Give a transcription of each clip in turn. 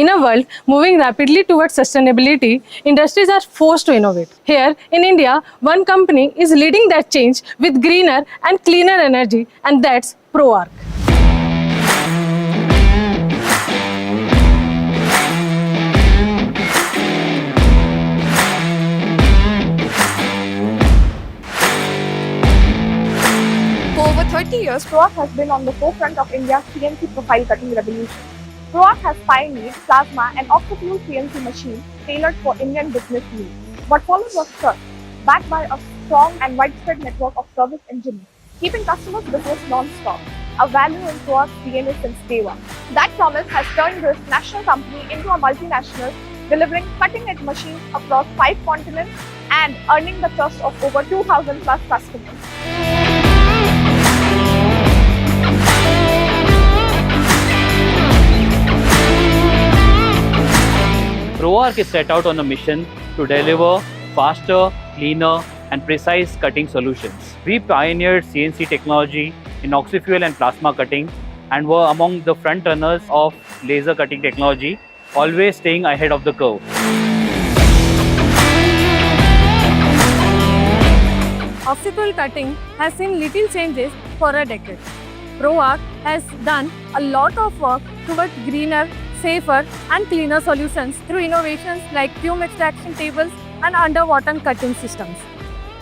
In a world moving rapidly towards sustainability, industries are forced to innovate. Here in India, one company is leading that change with greener and cleaner energy, and that's ProArc. For over 30 years, ProArc has been on the forefront of India's CNC profile cutting revolution. ProArc has pioneered plasma and Oxyfuel CNC machines tailored for Indian business needs. What follows was trust, backed by a strong and widespread network of service engineers, keeping customers' business non-stop, a value in ProArc's DNA since day one. That promise has turned this national company into a multinational, delivering cutting-edge machines across 5 continents and earning the trust of over 2,000 plus customers. ProArc is set out on a mission to deliver faster, cleaner, and precise cutting solutions. We pioneered CNC technology in oxyfuel and plasma cutting and were among the front runners of laser cutting technology, always staying ahead of the curve. Oxyfuel cutting has seen little changes for a decade. ProArc has done a lot of work towards greener, safer and cleaner solutions through innovations like fume extraction tables and underwater cutting systems.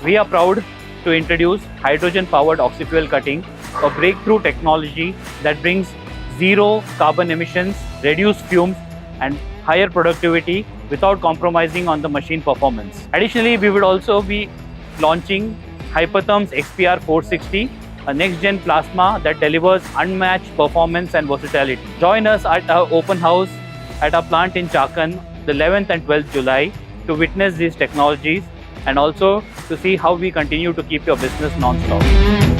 We are proud to introduce hydrogen-powered oxyfuel cutting, a breakthrough technology that brings zero carbon emissions, reduced fumes, and higher productivity without compromising on the machine performance. Additionally, we would also be launching Hypertherm's XPR 460, a next-gen plasma that delivers unmatched performance and versatility. Join us at our open house at our plant in Chakan, the 11th and 12th July, to witness these technologies and also to see how we continue to keep your business non-stop.